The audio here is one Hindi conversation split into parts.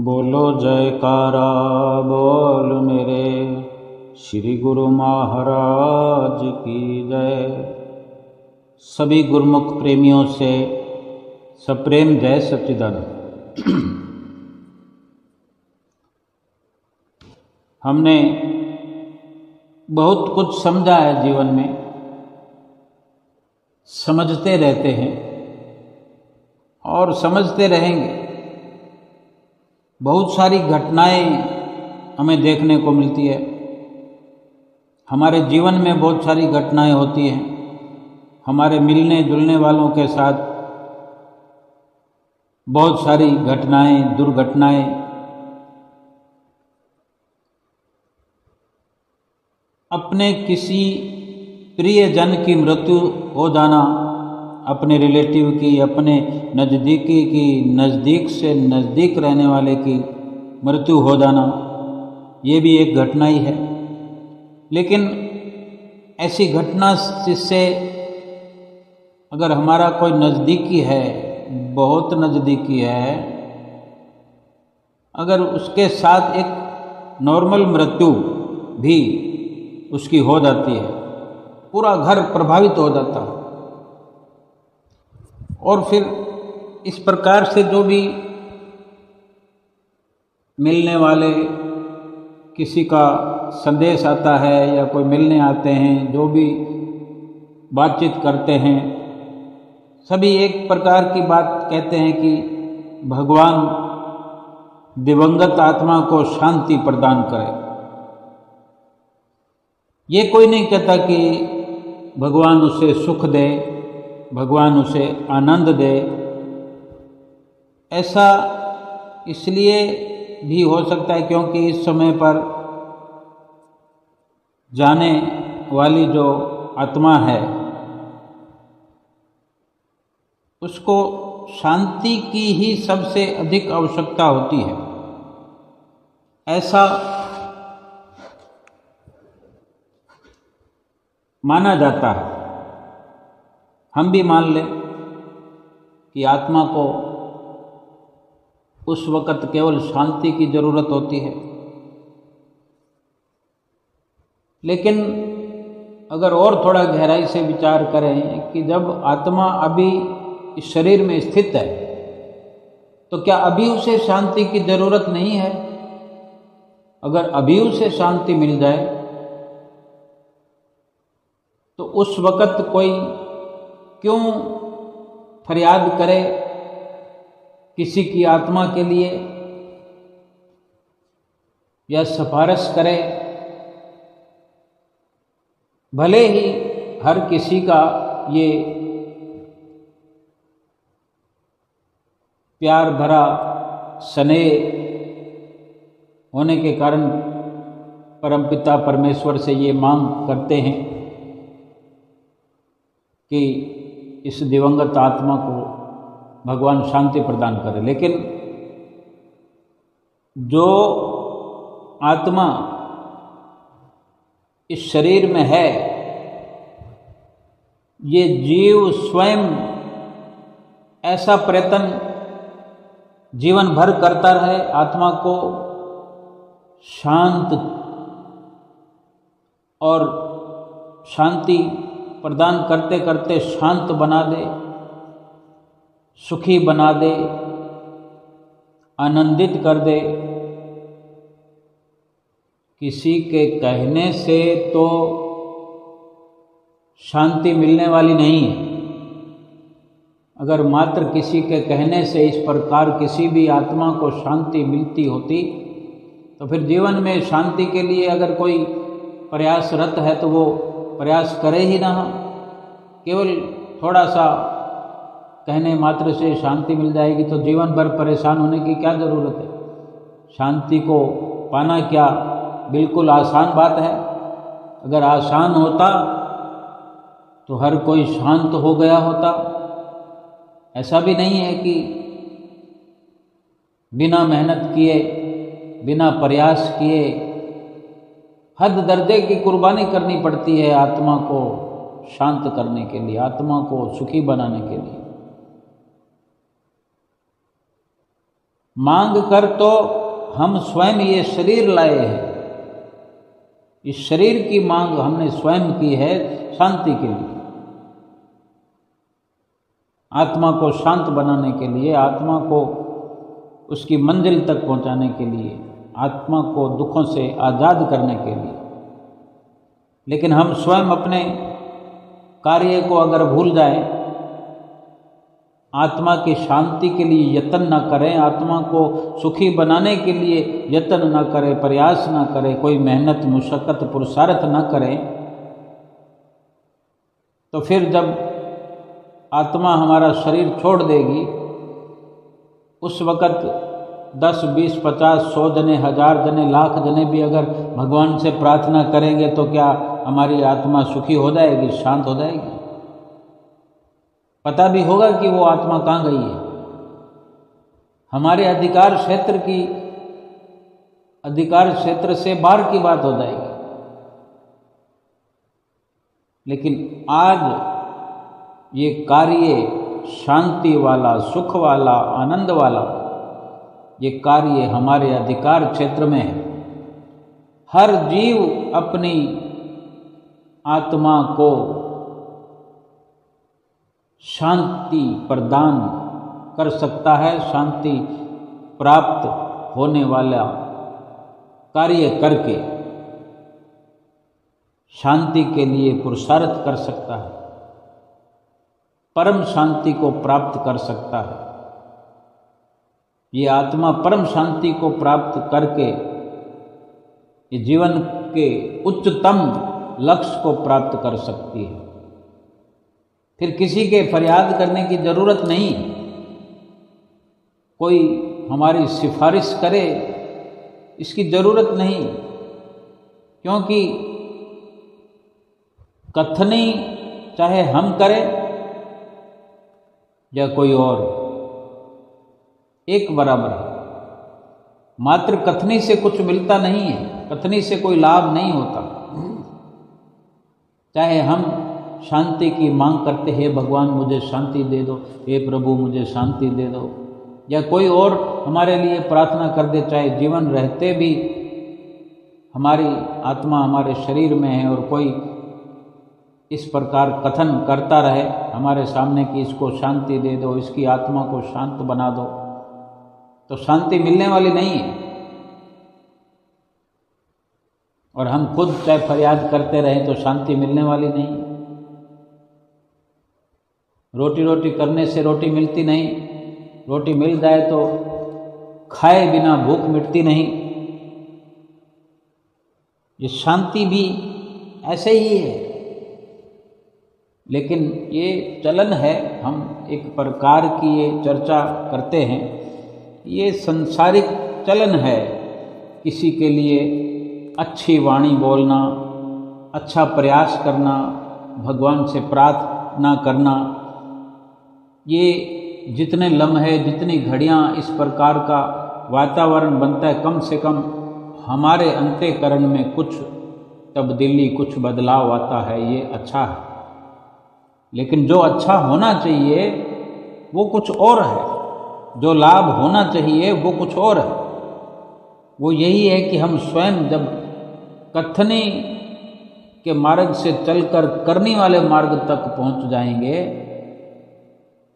बोलो जयकारा बोल मेरे श्री गुरु महाराज की जय। सभी गुरुमुख प्रेमियों से सप्रेम जय सच्चिदानंद। हमने बहुत कुछ समझा है जीवन में, समझते रहते हैं और समझते रहेंगे। बहुत सारी घटनाएं हमें देखने को मिलती है। हमारे जीवन में बहुत सारी घटनाएं होती हैं। हमारे मिलने जुलने वालों के साथ बहुत सारी घटनाएं, दुर्घटनाएं, अपने किसी प्रियजन की मृत्यु हो जाना, अपने रिलेटिव की, अपने नज़दीकी की, नज़दीक से नज़दीक रहने वाले की मृत्यु हो जाना, ये भी एक घटना ही है। लेकिन ऐसी घटना जिससे अगर हमारा कोई नज़दीकी है, बहुत नज़दीकी है, अगर उसके साथ एक नॉर्मल मृत्यु भी उसकी हो जाती है, पूरा घर प्रभावित हो जाता है। और फिर इस प्रकार से जो भी मिलने वाले, किसी का संदेश आता है या कोई मिलने आते हैं, जो भी बातचीत करते हैं, सभी एक प्रकार की बात कहते हैं कि भगवान दिवंगत आत्मा को शांति प्रदान करे। ये कोई नहीं कहता कि भगवान उसे सुख दे, भगवान उसे आनंद दे। ऐसा इसलिए भी हो सकता है क्योंकि इस समय पर जाने वाली जो आत्मा है उसको शांति की ही सबसे अधिक आवश्यकता होती है, ऐसा माना जाता है। हम भी मान लें कि आत्मा को उस वक़्त केवल शांति की ज़रूरत होती है। लेकिन अगर और थोड़ा गहराई से विचार करें कि जब आत्मा अभी इस शरीर में स्थित है तो क्या अभी उसे शांति की ज़रूरत नहीं है? अगर अभी उसे शांति मिल जाए तो उस वक़्त कोई क्यों फरियाद करे किसी की आत्मा के लिए या सिफारिश करे? भले ही हर किसी का ये प्यार भरा स्नेह होने के कारण परमपिता परमेश्वर से ये मांग करते हैं कि इस दिवंगत आत्मा को भगवान शांति प्रदान करे। लेकिन जो आत्मा इस शरीर में है, ये जीव स्वयं ऐसा प्रयत्न जीवन भर करता रहे आत्मा को शांत और शांति प्रदान करते करते शांत बना दे, सुखी बना दे, आनंदित कर दे। किसी के कहने से तो शांति मिलने वाली नहीं है। अगर मात्र किसी के कहने से इस प्रकार किसी भी आत्मा को शांति मिलती होती तो फिर जीवन में शांति के लिए अगर कोई प्रयासरत है तो वो प्रयास करे ही ना। केवल थोड़ा सा कहने मात्र से शांति मिल जाएगी तो जीवन भर परेशान होने की क्या ज़रूरत है? शांति को पाना क्या बिल्कुल आसान बात है? अगर आसान होता तो हर कोई शांत हो गया होता। ऐसा भी नहीं है कि बिना मेहनत किए, बिना प्रयास किए हद दर्जे की कुर्बानी करनी पड़ती है आत्मा को शांत करने के लिए, आत्मा को सुखी बनाने के लिए। मांग कर तो हम स्वयं ये शरीर लाए हैं, इस शरीर की मांग हमने स्वयं की है शांति के लिए, आत्मा को शांत बनाने के लिए, आत्मा को उसकी मंजिल तक पहुंचाने के लिए, आत्मा को दुखों से आज़ाद करने के लिए। लेकिन हम स्वयं अपने कार्य को अगर भूल जाएं, आत्मा की शांति के लिए यत्न न करें, आत्मा को सुखी बनाने के लिए यत्न न करें, प्रयास न करें, कोई मेहनत मुशक्कत पुरुषार्थ न करें, तो फिर जब आत्मा हमारा शरीर छोड़ देगी, उस वक़्त 10, 20, 50, 100 जने, 1000 जने, लाख जने भी अगर भगवान से प्रार्थना करेंगे तो क्या हमारी आत्मा सुखी हो जाएगी, शांत हो जाएगी? पता भी होगा कि वो आत्मा कहाँ गई है। हमारे अधिकार क्षेत्र से बाहर की बात हो जाएगी। लेकिन आज ये कार्य शांति वाला, सुख वाला, आनंद वाला, ये कार्य हमारे अधिकार क्षेत्र में है। हर जीव अपनी आत्मा को शांति प्रदान कर सकता है, शांति प्राप्त होने वाला कार्य करके शांति के लिए पुरुषार्थ कर सकता है, परम शांति को प्राप्त कर सकता है। ये आत्मा परम शांति को प्राप्त करके ये जीवन के उच्चतम लक्ष्य को प्राप्त कर सकती है। फिर किसी के फरियाद करने की ज़रूरत नहीं, कोई हमारी सिफारिश करे इसकी ज़रूरत नहीं, क्योंकि कथनी चाहे हम करें या कोई और, एक बराबर है। मात्र कथनी से कुछ मिलता नहीं है, कथनी से कोई लाभ नहीं होता। चाहे हम शांति की मांग करते हैं, भगवान मुझे शांति दे दो, हे प्रभु मुझे शांति दे दो, या कोई और हमारे लिए प्रार्थना कर दे, चाहे जीवन रहते भी हमारी आत्मा हमारे शरीर में है और कोई इस प्रकार कथन करता रहे हमारे सामने कि इसको शांति दे दो, इसकी आत्मा को शांत बना दो, तो शांति मिलने वाली नहीं है। और हम खुद चाहे फरियाद करते रहें तो शांति मिलने वाली नहीं है। रोटी करने से रोटी मिलती नहीं, रोटी मिल जाए तो खाए बिना भूख मिटती नहीं। ये शांति भी ऐसे ही है। लेकिन ये चलन है, हम एक प्रकार की ये चर्चा करते हैं, ये संसारिक चलन है। किसी के लिए अच्छी वाणी बोलना, अच्छा प्रयास करना, भगवान से प्रार्थना करना, ये जितने लम्हे, जितनी घड़ियाँ इस प्रकार का वातावरण बनता है, कम से कम हमारे अंतःकरण में कुछ तब्दीली, कुछ बदलाव आता है, ये अच्छा है। लेकिन जो अच्छा होना चाहिए वो कुछ और है, जो लाभ होना चाहिए वो कुछ और है। वो यही है कि हम स्वयं जब कथनी के मार्ग से चलकर करनी वाले मार्ग तक पहुंच जाएंगे,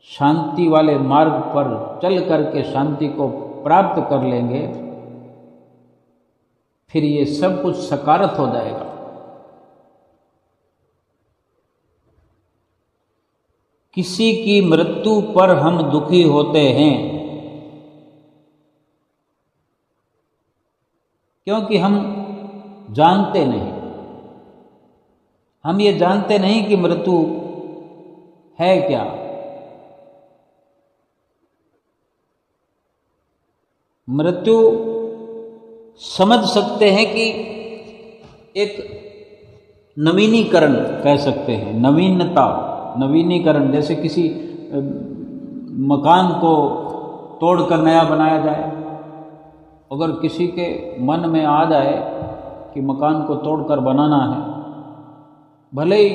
शांति वाले मार्ग पर चल करके शांति को प्राप्त कर लेंगे, फिर ये सब कुछ सकारात्मक हो जाएगा। किसी की मृत्यु पर हम दुखी होते हैं क्योंकि हम जानते नहीं, हम ये जानते नहीं कि मृत्यु है क्या। मृत्यु समझ सकते हैं कि एक नवीनीकरण कह सकते हैं, नवीनता, नवीनीकरण। जैसे किसी मकान को तोड़कर नया बनाया जाए, अगर किसी के मन में आ जाए कि मकान को तोड़कर बनाना है, भले ही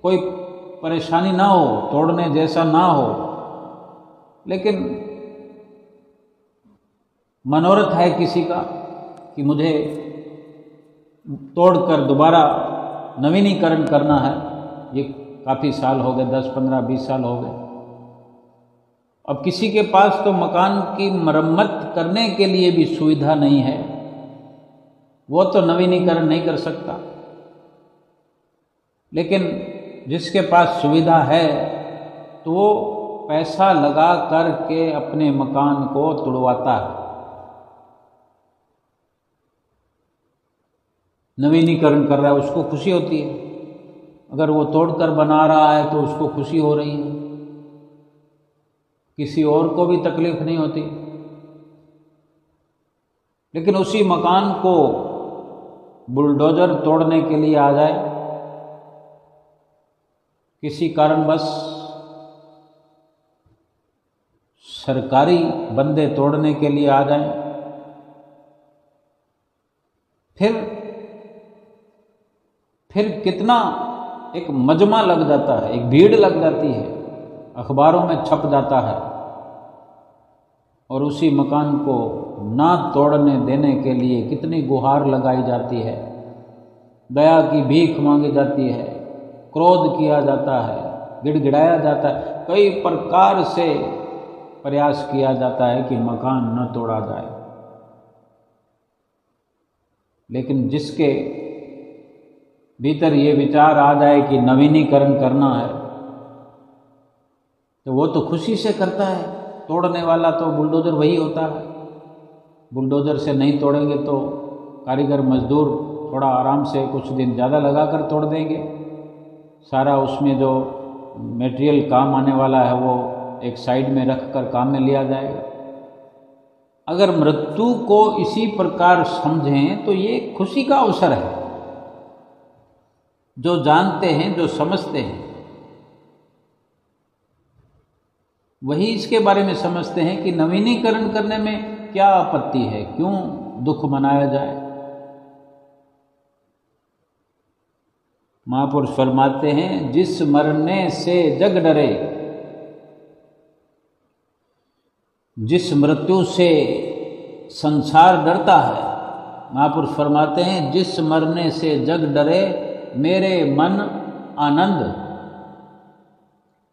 कोई परेशानी ना हो, तोड़ने जैसा ना हो, लेकिन मनोरथ है किसी का कि मुझे तोड़कर दोबारा नवीनीकरण करना है, ये काफ़ी साल हो गए, 10, 15, 20 साल हो गए। अब किसी के पास तो मकान की मरम्मत करने के लिए भी सुविधा नहीं है, वो तो नवीनीकरण नहीं कर सकता। लेकिन जिसके पास सुविधा है तो वो पैसा लगा कर के अपने मकान को तुड़वाता है, नवीनीकरण कर रहा है, उसको खुशी होती है। अगर वो तोड़कर बना रहा है तो उसको खुशी हो रही है, किसी और को भी तकलीफ नहीं होती। लेकिन उसी मकान को बुलडोजर तोड़ने के लिए आ जाए, किसी कारणवश सरकारी बंदे तोड़ने के लिए आ जाएं, फिर कितना एक मजमा लग जाता है, एक भीड़ लग जाती है, अखबारों में छप जाता है, और उसी मकान को ना तोड़ने देने के लिए कितनी गुहार लगाई जाती है, दया की भीख मांगी जाती है, क्रोध किया जाता है, गिड़गिड़ाया जाता है, कई प्रकार से प्रयास किया जाता है कि मकान न तोड़ा जाए। लेकिन जिसके भीतर ये विचार आ जाए कि नवीनीकरण करना है तो वो तो खुशी से करता है। तोड़ने वाला तो बुलडोजर वही होता है। बुलडोजर से नहीं तोड़ेंगे तो कारीगर मजदूर थोड़ा आराम से कुछ दिन ज़्यादा लगा कर तोड़ देंगे, सारा उसमें जो मटेरियल काम आने वाला है वो एक साइड में रख कर काम में लिया जाएगा। अगर मृत्यु को इसी प्रकार समझें तो ये खुशी का अवसर है। जो जानते हैं, जो समझते हैं, वही इसके बारे में समझते हैं कि नवीनीकरण करने में क्या आपत्ति है, क्यों दुख मनाया जाए। महापुरुष फरमाते हैं, जिस मरने से जग डरे, जिस मृत्यु से संसार डरता है, महापुरुष फरमाते हैं, जिस मरने से जग डरे मेरे मन आनंद,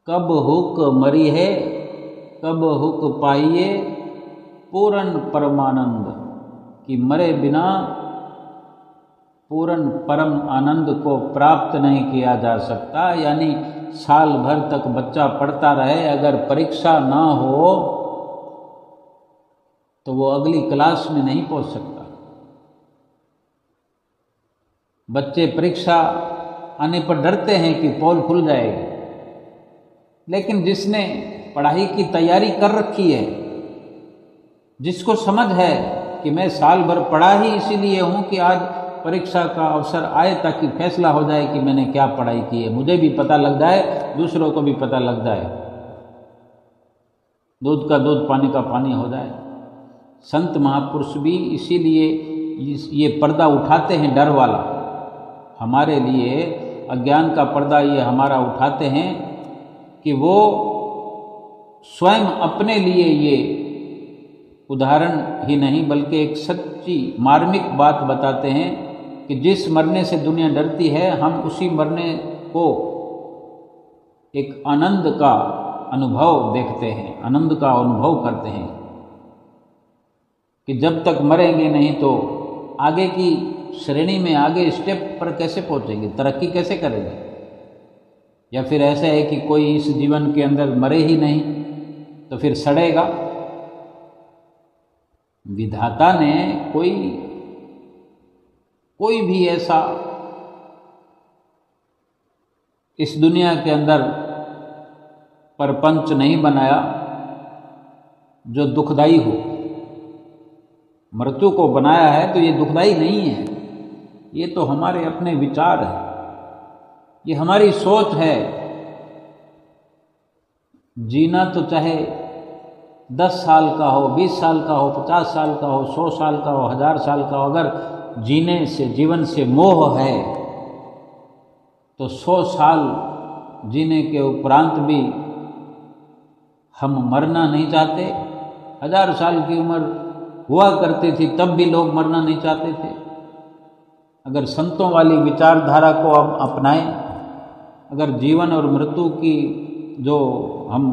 कब हुक मरी है कब हुक पाइए पूर्ण परमानंद, कि मरे बिना पूर्ण परम आनंद को प्राप्त नहीं किया जा सकता। यानी साल भर तक बच्चा पढ़ता रहे, अगर परीक्षा ना हो तो वो अगली क्लास में नहीं पहुंच सकता। बच्चे परीक्षा आने पर डरते हैं कि पोल खुल जाएगी, लेकिन जिसने पढ़ाई की तैयारी कर रखी है, जिसको समझ है कि मैं साल भर पढ़ा ही इसीलिए हूँ कि आज परीक्षा का अवसर आए ताकि फैसला हो जाए कि मैंने क्या पढ़ाई की है, मुझे भी पता लग जाए, दूसरों को भी पता लग जाए, दूध का दूध पानी का पानी हो जाए। संत महापुरुष भी इसीलिए ये पर्दा उठाते हैं, डर वाला, हमारे लिए अज्ञान का पर्दा ये हमारा उठाते हैं कि वो स्वयं अपने लिए ये उदाहरण ही नहीं बल्कि एक सच्ची मार्मिक बात बताते हैं कि जिस मरने से दुनिया डरती है, हम उसी मरने को एक आनंद का अनुभव देखते हैं, आनंद का अनुभव करते हैं कि जब तक मरेंगे नहीं तो आगे की श्रेणी में, आगे स्टेप पर कैसे पहुंचेंगे, तरक्की कैसे करेंगे। या फिर ऐसा है कि कोई इस जीवन के अंदर मरे ही नहीं तो फिर सड़ेगा। विधाता ने कोई भी ऐसा इस दुनिया के अंदर परपंच नहीं बनाया जो दुखदाई हो। मृत्यु को बनाया है तो ये दुखदाई नहीं है, ये तो हमारे अपने विचार है, ये हमारी सोच है। जीना तो चाहे 10 साल का हो, 20 साल का हो, 50 साल का हो, 100 साल का हो, 1000 साल का हो, अगर जीने से, जीवन से मोह है तो 100 साल जीने के उपरांत भी हम मरना नहीं चाहते। 1000 साल की उम्र हुआ करती थी तब भी लोग मरना नहीं चाहते थे। अगर संतों वाली विचारधारा को अब अपनाएं, अगर जीवन और मृत्यु की जो हम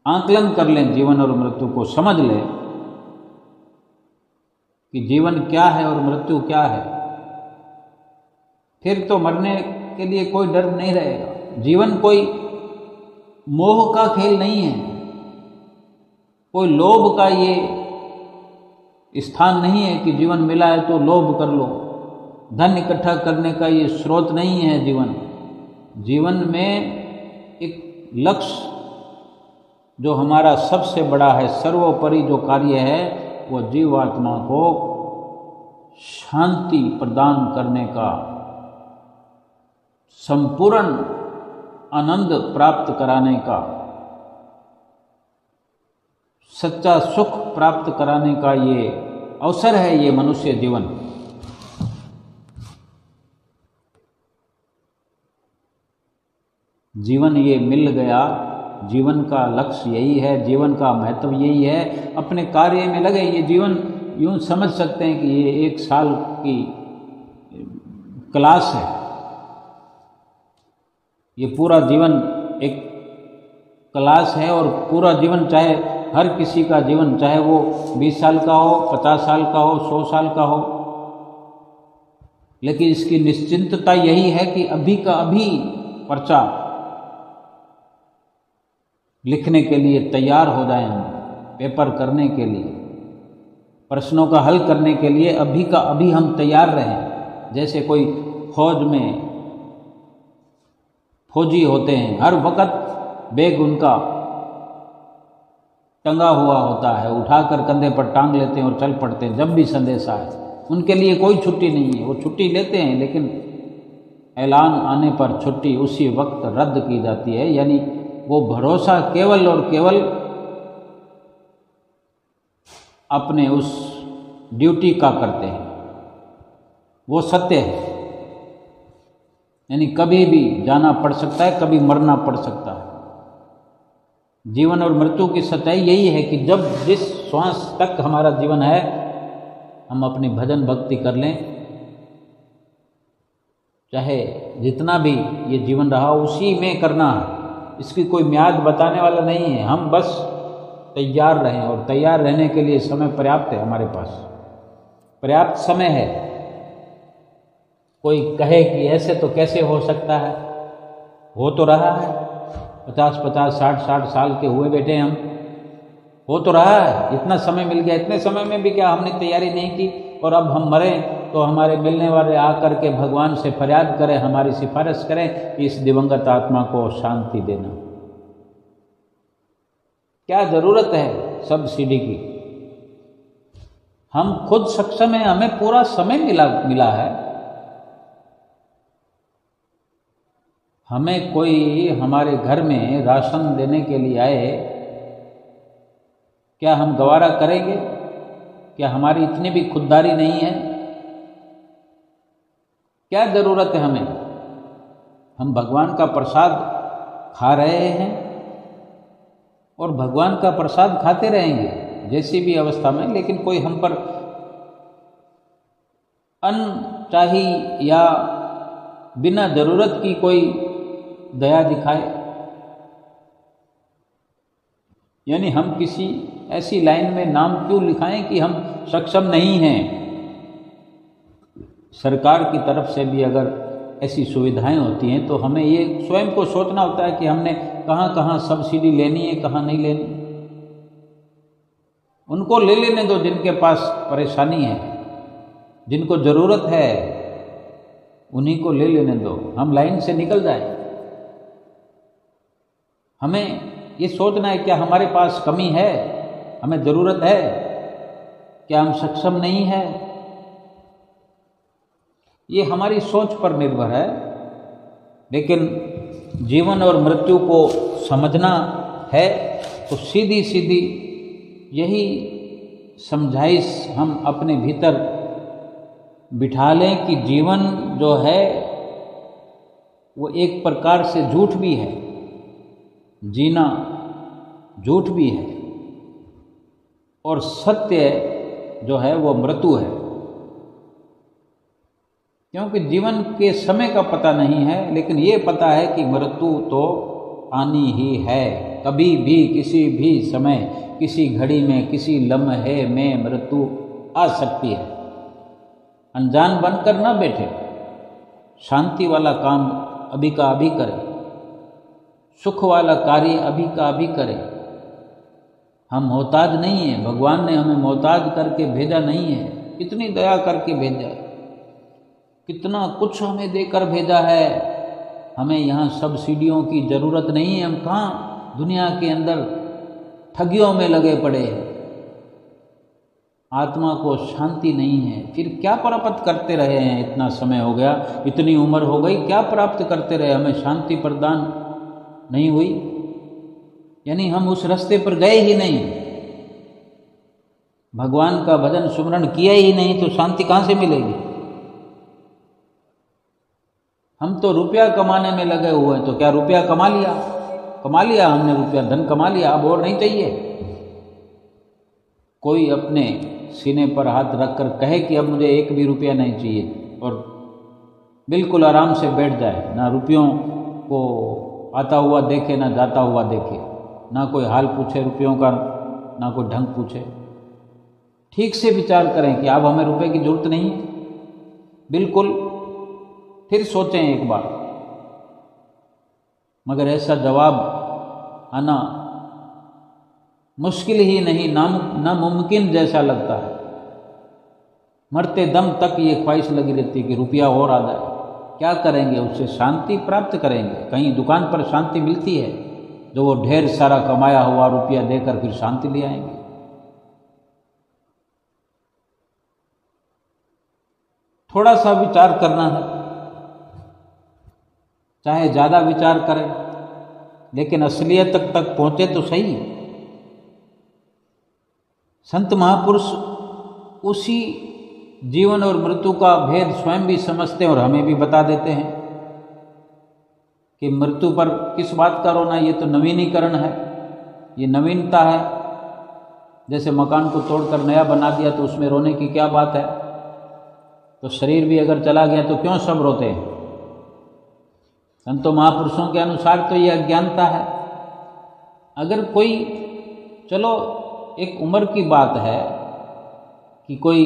आकलन कर लें, जीवन और मृत्यु को समझ लें कि जीवन क्या है और मृत्यु क्या है, फिर तो मरने के लिए कोई डर नहीं रहेगा। जीवन कोई मोह का खेल नहीं है, कोई लोभ का ये स्थान नहीं है कि जीवन मिला है तो लोभ कर लो। धन इकट्ठा करने का ये स्रोत नहीं है जीवन। जीवन में एक लक्ष्य जो हमारा सबसे बड़ा है, सर्वोपरि जो कार्य है, वो जीवात्मा को शांति प्रदान करने का, संपूर्ण आनंद प्राप्त कराने का, सच्चा सुख प्राप्त कराने का ये अवसर है, ये मनुष्य जीवन। जीवन ये मिल गया, जीवन का लक्ष्य यही है, जीवन का महत्व यही है। अपने कार्य में लगे। ये जीवन यूँ समझ सकते हैं कि ये 1 साल की क्लास है। ये पूरा जीवन एक क्लास है और पूरा जीवन, चाहे हर किसी का जीवन, चाहे वो 20 साल का हो, 50 साल का हो, 100 साल का हो, लेकिन इसकी निश्चिंतता यही है कि अभी का अभी पर्चा लिखने के लिए तैयार हो जाएं हम, पेपर करने के लिए, प्रश्नों का हल करने के लिए अभी का अभी हम तैयार रहें। जैसे कोई फौज में फौजी होते हैं, हर वक्त बैग उनका टंगा हुआ होता है, उठाकर कंधे पर टांग लेते हैं और चल पड़ते हैं जब भी संदेश आए। उनके लिए कोई छुट्टी नहीं है, वो छुट्टी लेते हैं लेकिन ऐलान आने पर छुट्टी उसी वक्त रद्द की जाती है। यानी वो भरोसा केवल और केवल अपने उस ड्यूटी का करते हैं, वो सत्य है। यानी कभी भी जाना पड़ सकता है, कभी मरना पड़ सकता है। जीवन और मृत्यु की सच्चाई यही है कि जब जिस श्वास तक हमारा जीवन है, हम अपनी भजन भक्ति कर लें, चाहे जितना भी ये जीवन रहा उसी में करना है। इसकी कोई म्याद बताने वाला नहीं है। हम बस तैयार रहें, और तैयार रहने के लिए समय पर्याप्त है, हमारे पास पर्याप्त समय है। कोई कहे कि ऐसे तो कैसे हो सकता है, हो तो रहा है। 50-50, 60-60 साल के हुए बैठे हम, हो तो रहा है। इतना समय मिल गया, इतने समय में भी क्या हमने तैयारी नहीं की? और अब हम मरें तो हमारे मिलने वाले आकर के भगवान से फरियाद करें, हमारी सिफारिश करें कि इस दिवंगत आत्मा को शांति देना। क्या जरूरत है सब्सिडी की? हम खुद सक्षम हैं, हमें पूरा समय मिला है। हमें कोई हमारे घर में राशन देने के लिए आए, क्या हम गवारा करेंगे? क्या हमारी इतनी भी खुददारी नहीं है? क्या जरूरत है हमें? हम भगवान का प्रसाद खा रहे हैं और भगवान का प्रसाद खाते रहेंगे जैसी भी अवस्था में। लेकिन कोई हम पर अनचाही या बिना जरूरत की कोई दया दिखाए, यानी हम किसी ऐसी लाइन में नाम क्यों लिखाएं कि हम सक्षम नहीं हैं? सरकार की तरफ से भी अगर ऐसी सुविधाएं होती हैं तो हमें ये स्वयं को सोचना होता है कि हमने कहाँ कहाँ सब्सिडी लेनी है, कहाँ नहीं लेनी। उनको ले लेने दो जिनके पास परेशानी है, जिनको ज़रूरत है उन्हीं को ले लेने दो, हम लाइन से निकल जाएं। हमें ये सोचना है क्या हमारे पास कमी है, हमें ज़रूरत है, क्या हम सक्षम नहीं है? ये हमारी सोच पर निर्भर है। लेकिन जीवन और मृत्यु को समझना है तो सीधी सीधी यही समझाइश हम अपने भीतर बिठा लें कि जीवन जो है वो एक प्रकार से झूठ भी है, जीना झूठ भी है। और सत्य जो है वो मृत्यु है, क्योंकि जीवन के समय का पता नहीं है, लेकिन ये पता है कि मृत्यु तो आनी ही है। कभी भी किसी भी समय, किसी घड़ी में, किसी लम्हे में मृत्यु आ सकती है। अनजान बनकर ना बैठे, शांति वाला काम अभी का अभी करें, सुख वाला कार्य अभी का अभी करें। हम मोहताज नहीं हैं, भगवान ने हमें मोहताज करके भेजा नहीं है, कितनी दया करके भेजा है, कितना कुछ हमें देकर भेजा है। हमें यहाँ सब्सिडियों की ज़रूरत नहीं है। हम कहाँ दुनिया के अंदर ठगियों में लगे पड़े हैं। आत्मा को शांति नहीं है, फिर क्या प्राप्त करते रहे हैं? इतना समय हो गया, इतनी उम्र हो गई, क्या प्राप्त करते रहे? हमें शांति प्रदान नहीं हुई, यानी हम उस रास्ते पर गए ही नहीं, भगवान का भजन सुमरण किया ही नहीं, तो शांति कहाँ से मिलेगी? हम तो रुपया कमाने में लगे हुए हैं, तो क्या रुपया कमा लिया हमने, रुपया धन कमा लिया, अब और नहीं चाहिए? कोई अपने सीने पर हाथ रखकर कहे कि अब मुझे एक भी रुपया नहीं चाहिए, और बिल्कुल आराम से बैठ जाए, ना रुपयों को आता हुआ देखे, ना जाता हुआ देखे, ना कोई हाल पूछे रुपयों का, ना कोई ढंग पूछे। ठीक से विचार करें कि अब हमें रुपए की जरूरत नहीं है, बिल्कुल, फिर सोचें एक बार। मगर ऐसा जवाब आना मुश्किल ही नहीं, नामुमकिन जैसा लगता है। मरते दम तक ये ख्वाहिश लगी रहती है कि रुपया और आ जाए। क्या करेंगे उससे? शांति प्राप्त करेंगे। कहीं दुकान पर शांति मिलती है, जो वो ढेर सारा कमाया हुआ रुपया देकर फिर शांति ले आएंगे। थोड़ा सा विचार करना है, चाहे ज़्यादा विचार करें, लेकिन असलियत तक पहुँचे तो सही। संत महापुरुष उसी जीवन और मृत्यु का भेद स्वयं भी समझते हैं और हमें भी बता देते हैं कि मृत्यु पर किस बात का रोना, ये तो नवीनीकरण है, ये नवीनता है। जैसे मकान को तोड़कर नया बना दिया तो उसमें रोने की क्या बात है? तो शरीर भी अगर चला गया तो क्यों सब रोते हैं? संतों महापुरुषों के अनुसार तो ये अज्ञानता है। अगर कोई, चलो एक उम्र की बात है कि कोई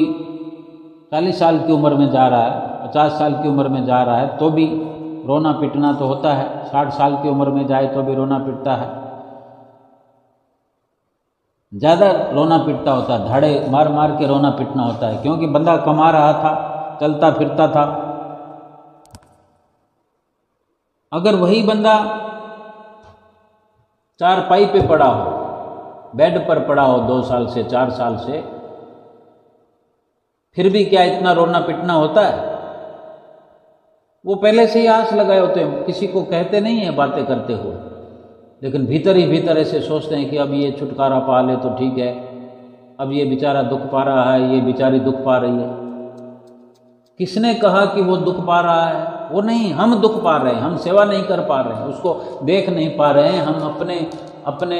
40 साल की उम्र में जा रहा है, 50 साल की उम्र में जा रहा है, तो भी रोना पिटना तो होता है। 60 साल की उम्र में जाए तो भी रोना पिटता है, ज़्यादा रोना पिटता होता है, धाड़े मार मार के रोना पिटना होता है, क्योंकि बंदा कमा रहा था, चलता फिरता था। अगर वही बंदा चारपाई पे पड़ा हो, बेड पर पड़ा हो 2 साल से 4 साल से, फिर भी क्या इतना रोना पिटना होता है? वो पहले से ही आस लगाए होते हैं, किसी को कहते नहीं है बातें करते हुए, लेकिन भीतर ही भीतर ऐसे सोचते हैं कि अब ये छुटकारा पा ले तो ठीक है, अब ये बेचारा दुख पा रहा है, ये बेचारी दुख पा रही है। किसने कहा कि वो दुख पा रहा है? वो नहीं, हम दुख पा रहे हैं, हम सेवा नहीं कर पा रहे हैं, उसको देख नहीं पा रहे हैं, हम अपने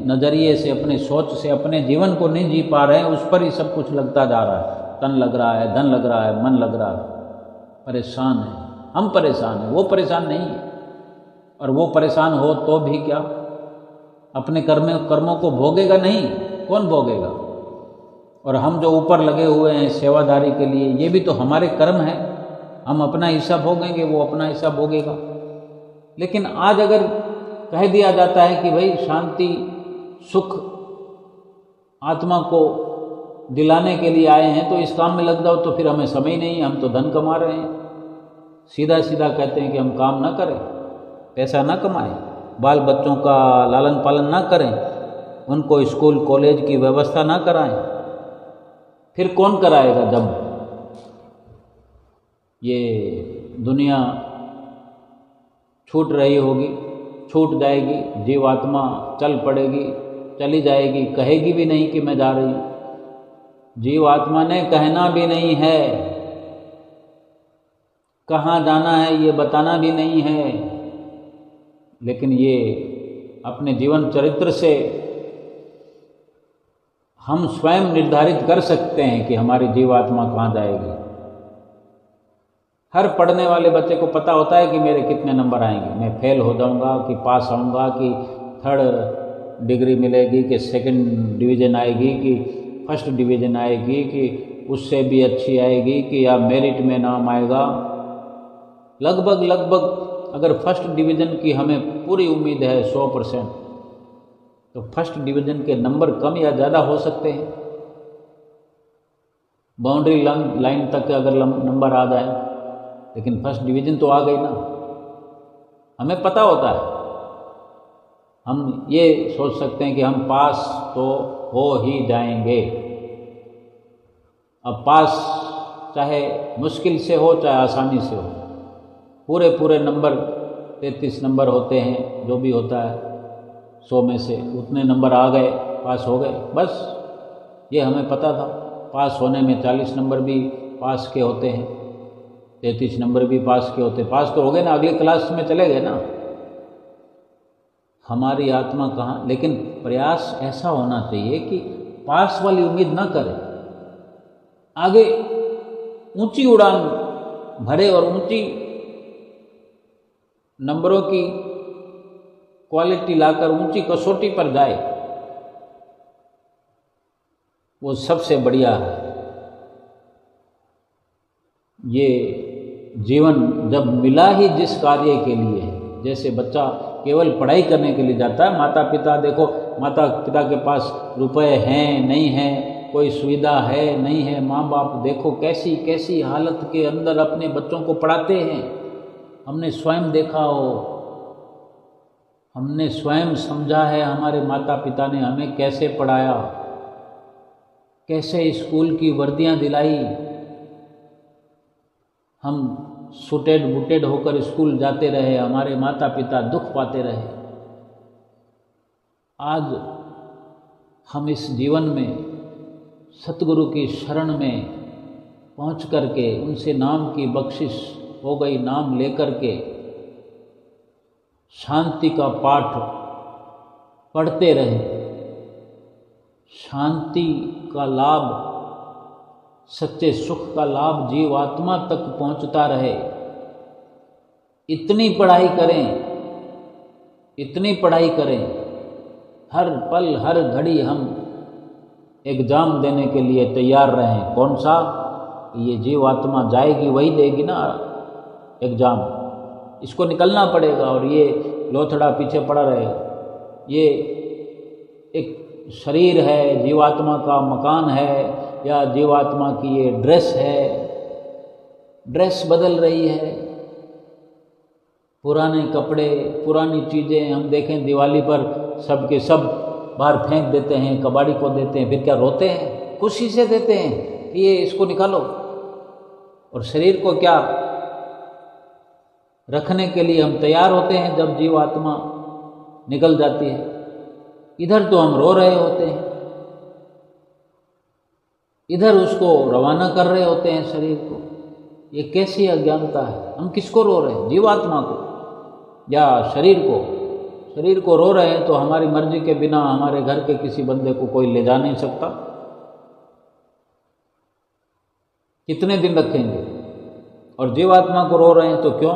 नज़रिए से, अपने सोच से अपने जीवन को नहीं जी पा रहे हैं, उस पर ही सब कुछ लगता जा रहा है। तन लग रहा है, धन लग रहा है, मन लग रहा है, परेशान है। हम परेशान हैं, वो परेशान नहीं है। और वो परेशान हो तो भी क्या, अपने कर्मों को भोगेगा नहीं, कौन भोगेगा? और हम जो ऊपर लगे हुए हैं सेवादारी के लिए, ये भी तो हमारे कर्म हैं। हम अपना हिस्सा भोगेंगे, वो अपना हिस्सा भोगेगा। लेकिन आज अगर कह दिया जाता है कि भाई शांति सुख आत्मा को दिलाने के लिए आए हैं, तो इस काम में लग जाओ, तो फिर हमें समय नहीं है, हम तो धन कमा रहे हैं। सीधा सीधा कहते हैं कि हम काम ना करें, पैसा ना कमाएं, बाल बच्चों का लालन पालन ना करें, उनको स्कूल कॉलेज की व्यवस्था ना कराएं। फिर कौन कराएगा? जब ये दुनिया छूट रही होगी, छूट जाएगी, जीवात्मा चल पड़ेगी, चली जाएगी, कहेगी भी नहीं कि मैं जा रही हूँ। जीवात्मा ने कहना भी नहीं है, कहाँ जाना है ये बताना भी नहीं है, लेकिन ये अपने जीवन चरित्र से हम स्वयं निर्धारित कर सकते हैं कि हमारी जीवात्मा कहाँ जाएगी। हर पढ़ने वाले बच्चे को पता होता है कि मेरे कितने नंबर आएंगे, मैं फेल हो जाऊंगा कि पास आऊँगा, कि थर्ड डिग्री मिलेगी, कि सेकंड डिवीज़न आएगी, कि फर्स्ट डिवीज़न आएगी, कि उससे भी अच्छी आएगी, कि या मेरिट में नाम आएगा। लगभग अगर फर्स्ट डिवीज़न की हमें पूरी उम्मीद है 100%, तो फर्स्ट डिवीज़न के नंबर कम या ज़्यादा हो सकते हैं। बाउंड्री लाइन तक अगर नंबर आ जाए, लेकिन फर्स्ट डिवीज़न तो आ गई ना, हमें पता होता है। हम ये सोच सकते हैं कि हम पास तो हो ही जाएंगे। अब पास चाहे मुश्किल से हो चाहे आसानी से हो, पूरे नंबर 33 नंबर होते हैं, जो भी होता है 100 में से उतने नंबर आ गए, पास हो गए, बस ये हमें पता था। पास होने में 40 नंबर भी पास के होते हैं, 33 नंबर भी पास के होते हैं, पास तो हो गए ना, अगली क्लास में चले गए ना। हमारी आत्मा कहाँ, लेकिन प्रयास ऐसा होना चाहिए कि पास वाली उम्मीद ना करें, आगे ऊंची उड़ान भरे और ऊंची नंबरों की क्वालिटी लाकर ऊंची कसौटी पर जाए, वो सबसे बढ़िया है। ये जीवन जब मिला ही जिस कार्य के लिए है, जैसे बच्चा केवल पढ़ाई करने के लिए जाता है, माता पिता देखो, माता पिता के पास रुपए हैं नहीं हैं, कोई सुविधा है नहीं है, माँ बाप देखो कैसी कैसी हालत के अंदर अपने बच्चों को पढ़ाते हैं। हमने स्वयं देखा हो, हमने स्वयं समझा है, हमारे माता पिता ने हमें कैसे पढ़ाया, कैसे स्कूल की वर्दियां दिलाई, हम सूटेड बूटेड होकर स्कूल जाते रहे, हमारे माता पिता दुख पाते रहे। आज हम इस जीवन में सतगुरु की शरण में पहुँच करके, उनसे नाम की बख्शिश हो गई, नाम लेकर के शांति का पाठ पढ़ते रहे, शांति का लाभ, सच्चे सुख का लाभ जीवात्मा तक पहुंचता रहे। इतनी पढ़ाई करें, इतनी पढ़ाई करें, हर पल हर घड़ी हम एग्ज़ाम देने के लिए तैयार रहें। कौन सा? ये जीवात्मा जाएगी वही देगी ना एग्ज़ाम, इसको निकलना पड़ेगा, और ये लोथड़ा पीछे पड़ा रहेगा। ये एक शरीर है, जीवात्मा का मकान है, या जीवात्मा की ये ड्रेस है, ड्रेस बदल रही है, पुराने कपड़े, पुरानी चीज़ें हम देखें दिवाली पर सब के सब बाहर फेंक देते हैं, कबाड़ी को देते हैं, फिर क्या रोते हैं? खुशी से देते हैं कि ये इसको निकालो। और शरीर को क्या रखने के लिए हम तैयार होते हैं जब जीवात्मा निकल जाती है। इधर तो हम रो रहे होते हैं, इधर उसको रवाना कर रहे होते हैं शरीर को। ये कैसी अज्ञानता है? हम किसको रो रहे हैं? जीवात्मा को या शरीर को? शरीर को रो रहे हैं तो हमारी मर्जी के बिना हमारे घर के किसी बंदे को कोई ले जा नहीं सकता। कितने दिन रखेंगे? और जीवात्मा को रो रहे हैं तो क्यों?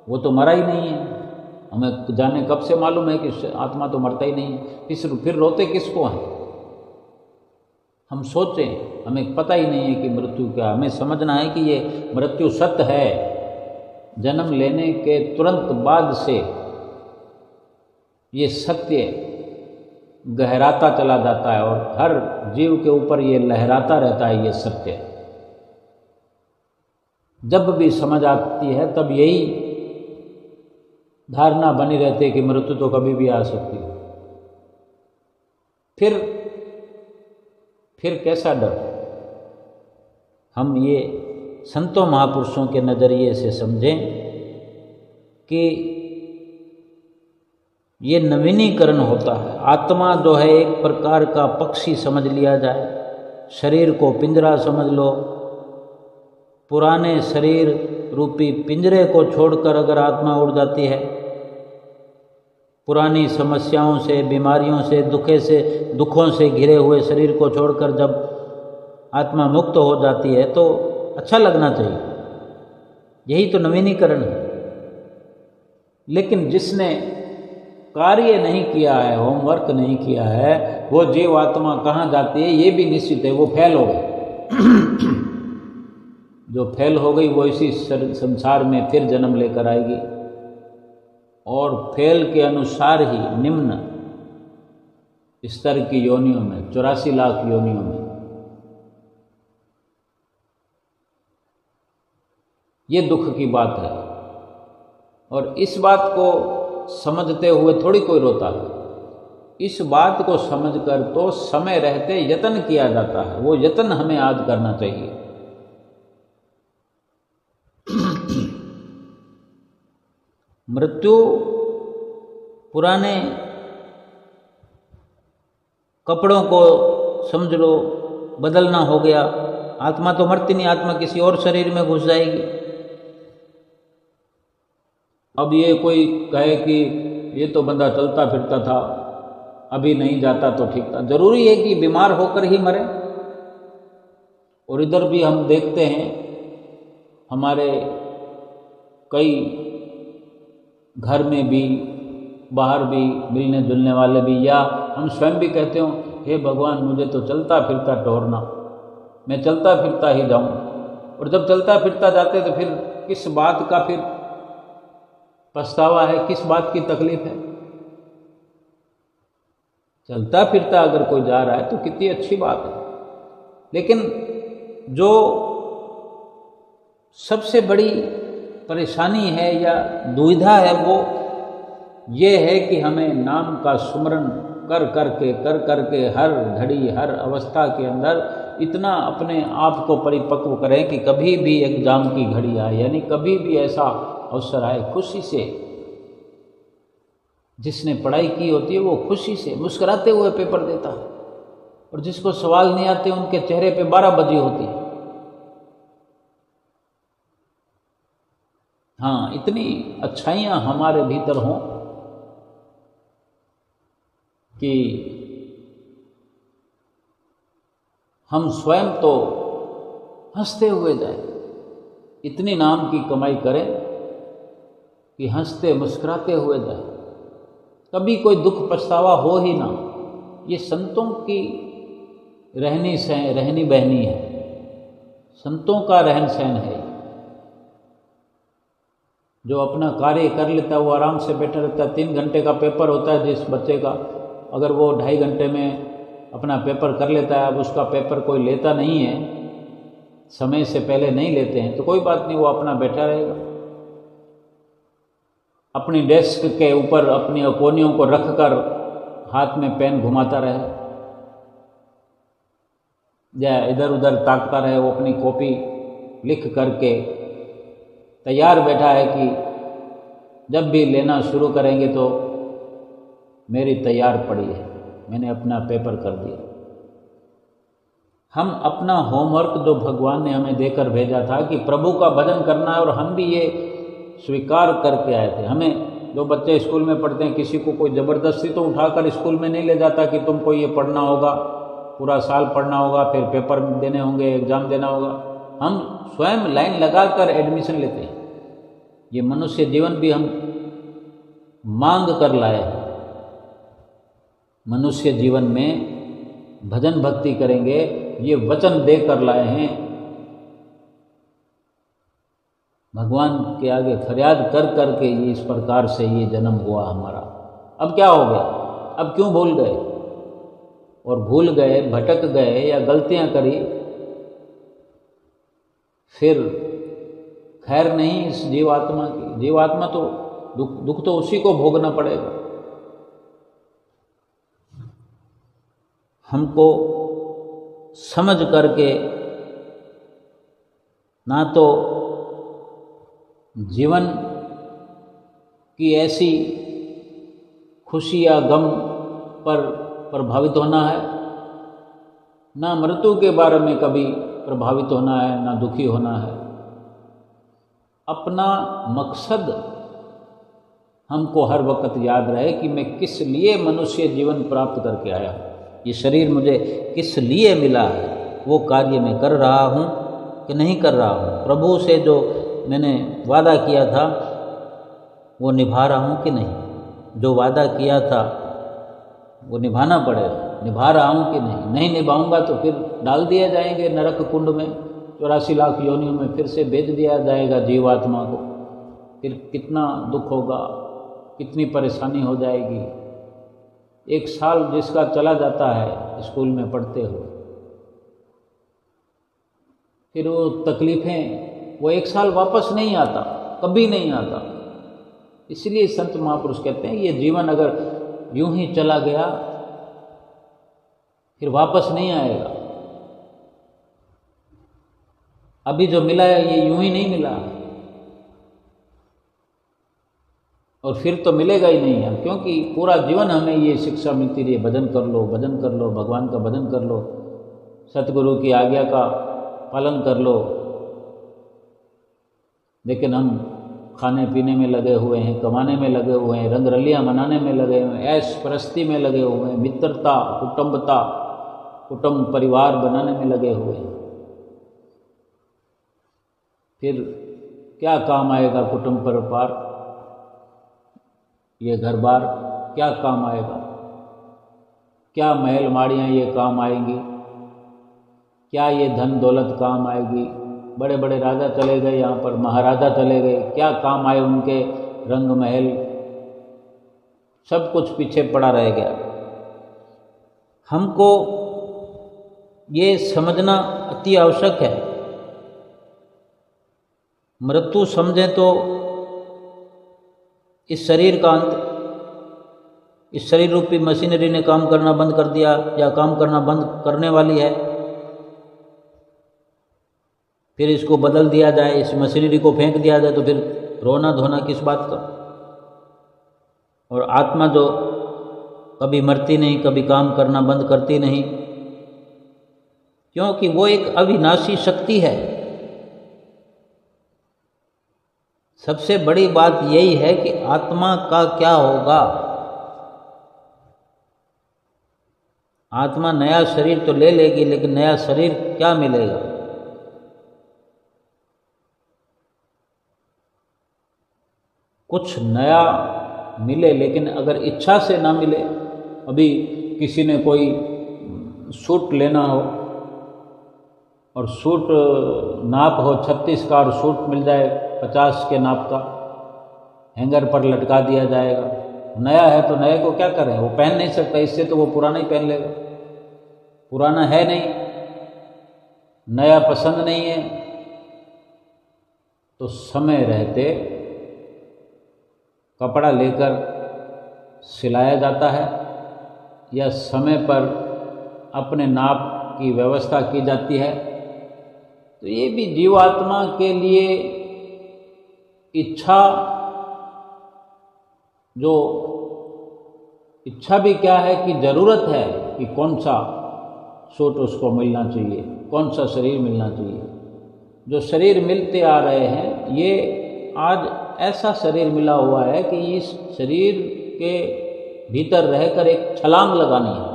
वो तो मरा ही नहीं है, हमें जाने कब से मालूम है कि आत्मा तो मरता ही नहीं है, फिर रोते किसको हैं? हम सोचें, हमें पता ही नहीं है कि मृत्यु क्या। हमें समझना है कि ये मृत्यु सत्य है। जन्म लेने के तुरंत बाद से ये सत्य गहराता चला जाता है, और हर जीव के ऊपर ये लहराता रहता है। ये सत्य जब भी समझ आती है तब यही धारणा बनी रहती है कि मृत्यु तो कभी भी आ सकती है। फिर कैसा डर? हम ये संतों महापुरुषों के नज़रिए से समझें कि ये नवीनीकरण होता है। आत्मा जो है एक प्रकार का पक्षी समझ लिया जाए, शरीर को पिंजरा समझ लो। पुराने शरीर रूपी पिंजरे को छोड़कर अगर आत्मा उड़ जाती है पुरानी समस्याओं से, बीमारियों से, दुखों से घिरे हुए शरीर को छोड़कर जब आत्मा मुक्त हो जाती है तो अच्छा लगना चाहिए। यही तो नवीनीकरण है। लेकिन जिसने कार्य नहीं किया है, होमवर्क नहीं किया है, वो जीव आत्मा कहाँ जाती है ये भी निश्चित है, वो फेल हो गई। जो फेल हो गई वो इसी संसार में फिर जन्म लेकर आएगी और फेल के अनुसार ही निम्न स्तर की योनियों में, 84 लाख योनियों में। ये दुख की बात है और इस बात को समझते हुए थोड़ी कोई रोता है। इस बात को समझकर तो समय रहते यत्न किया जाता है। वो यत्न हमें आज करना चाहिए। मृत्यु पुराने कपड़ों को समझ लो बदलना हो गया। आत्मा तो मरती नहीं, आत्मा किसी और शरीर में घुस जाएगी। अब ये कोई कहे कि ये तो बंदा चलता फिरता था, अभी नहीं जाता तो ठीक था। जरूरी है कि बीमार होकर ही मरे? और इधर भी हम देखते हैं हमारे कई घर में भी, बाहर भी मिलने जुलने वाले भी, या हम स्वयं भी कहते हो, हे भगवान मुझे तो चलता फिरता टोरना, मैं चलता फिरता ही जाऊं। और जब चलता फिरता जाते तो फिर किस बात का फिर पछतावा है, किस बात की तकलीफ है? चलता फिरता अगर कोई जा रहा है तो कितनी अच्छी बात है। लेकिन जो सबसे बड़ी परेशानी है या दुविधा है वो ये है कि हमें नाम का सुमरन कर करके हर घड़ी हर अवस्था के अंदर इतना अपने आप को परिपक्व करें कि कभी भी एग्जाम की घड़ी आए, यानी कभी भी ऐसा अवसर आए, खुशी से, जिसने पढ़ाई की होती है वो खुशी से मुस्कुराते हुए पेपर देता है, और जिसको सवाल नहीं आते उनके चेहरे पे 12 बजी होती है। हाँ, इतनी अच्छाइयाँ हमारे भीतर हों कि हम स्वयं तो हंसते हुए जाएं, इतनी नाम की कमाई करें कि हंसते मुस्कुराते हुए जाएं, कभी कोई दुख पछतावा हो ही ना। ये संतों की रहनी बहनी है, संतों का रहन सहन है। जो अपना कार्य कर लेता है वो आराम से बैठा रहता है। 3 घंटे का पेपर होता है जिस बच्चे का, अगर वो 2.5 घंटे में अपना पेपर कर लेता है, अब उसका पेपर कोई लेता नहीं है, समय से पहले नहीं लेते हैं, तो कोई बात नहीं, वो अपना बैठा रहेगा। अपनी डेस्क के ऊपर अपनी कोनियों को रखकर हाथ में पेन घुमाता रहे या इधर उधर ताकता रहे, वो अपनी कॉपी लिख करके तैयार बैठा है कि जब भी लेना शुरू करेंगे तो मेरी तैयार पड़ी है, मैंने अपना पेपर कर दिया। हम अपना होमवर्क जो भगवान ने हमें देकर भेजा था कि प्रभु का भजन करना है, और हम भी ये स्वीकार करके आए थे। हमें जो बच्चे स्कूल में पढ़ते हैं, किसी को कोई ज़बरदस्ती तो उठाकर स्कूल में नहीं ले जाता कि तुमको ये पढ़ना होगा, पूरा साल पढ़ना होगा, फिर पेपर देने होंगे, एग्ज़ाम देना होगा। हम स्वयं लाइन लगाकर एडमिशन लेते हैं। ये मनुष्य जीवन भी हम मांग कर लाए हैं। मनुष्य जीवन में भजन भक्ति करेंगे, ये वचन देकर लाए हैं। भगवान के आगे फरियाद कर करके ये इस प्रकार से ये जन्म हुआ हमारा। अब क्या हो गया? अब क्यों भूल गए? और भूल गए, भटक गए या गलतियां करी, फिर खैर नहीं इस जीवात्मा की। जीवात्मा तो दुख तो उसी को भोगना पड़ेगा। हमको समझ करके ना तो जीवन की ऐसी खुशी या गम पर प्रभावित होना है, ना मृत्यु के बारे में कभी प्रभावित होना है, ना दुखी होना है। अपना मकसद हमको हर वक्त याद रहे कि मैं किस लिए मनुष्य जीवन प्राप्त करके आया, ये शरीर मुझे किस लिए मिला है, वो कार्य मैं कर रहा हूँ कि नहीं कर रहा हूँ, प्रभु से जो मैंने वादा किया था वो निभा रहा हूँ कि नहीं, जो वादा किया था वो निभाना पड़ेगा, निभा रहा हूँ कि नहीं निभाऊंगा तो फिर डाल दिया जाएंगे नरक कुंड में, 84 लाख योनियों में फिर से भेज दिया जाएगा जीवात्मा को, फिर कितना दुख होगा, कितनी परेशानी हो जाएगी। 1 साल जिसका चला जाता है स्कूल में पढ़ते हुए, फिर वो तकलीफ़ें, वो 1 साल वापस नहीं आता, कभी नहीं आता। इसलिए संत महापुरुष कहते हैं ये जीवन अगर यूं ही चला गया फिर वापस नहीं आएगा। अभी जो मिला है ये यूं ही नहीं मिला, और फिर तो मिलेगा ही नहीं है, क्योंकि पूरा जीवन हमें ये शिक्षा मिलती रही, भजन कर लो, भजन कर लो, भगवान का भजन कर लो, सतगुरु की आज्ञा का पालन कर लो। लेकिन हम खाने पीने में लगे हुए हैं, कमाने में लगे हुए हैं, रंग रलियाँ मनाने में लगे हुए हैं, ऐश परस्ती में लगे हुए हैं, मित्रता, कुटुंब परिवार बनाने में लगे हुए हैं। फिर क्या काम आएगा कुटुंब परिवार, ये घर बार क्या काम आएगा, क्या महल माड़ियाँ ये काम आएंगी, क्या ये धन दौलत काम आएगी। बड़े बड़े राजा चले गए, यहाँ पर महाराजा चले गए, क्या काम आए उनके रंग महल, सब कुछ पीछे पड़ा रह गया। हमको ये समझना अति आवश्यक है। मृत्यु समझें तो इस शरीर का अंत, इस शरीर रूपी मशीनरी ने काम करना बंद कर दिया या काम करना बंद करने वाली है, फिर इसको बदल दिया जाए, इस मशीनरी को फेंक दिया जाए, तो फिर रोना धोना किस बात का। और आत्मा जो कभी मरती नहीं, कभी काम करना बंद करती नहीं, क्योंकि वो एक अविनाशी शक्ति है। सबसे बड़ी बात यही है कि आत्मा का क्या होगा। आत्मा नया शरीर तो ले लेगी, लेकिन नया शरीर क्या मिलेगा। कुछ नया मिले, लेकिन अगर इच्छा से ना मिले। अभी किसी ने कोई सूट लेना हो और सूट नाप हो 36 का, और सूट मिल जाए 50 के नाप का, हैंगर पर लटका दिया जाएगा। नया है तो नए को क्या करें, वो पहन नहीं सकता, इससे तो वो पुराना ही पहन लेगा। पुराना है नहीं, नया पसंद नहीं है, तो समय रहते कपड़ा लेकर सिलाया जाता है, या समय पर अपने नाप की व्यवस्था की जाती है। तो ये भी जीवात्मा के लिए इच्छा, जो इच्छा भी क्या है कि ज़रूरत है कि कौन सा सूट उसको मिलना चाहिए, कौन सा शरीर मिलना चाहिए। जो शरीर मिलते आ रहे हैं, ये आज ऐसा शरीर मिला हुआ है कि इस शरीर के भीतर रहकर एक छलांग लगानी है।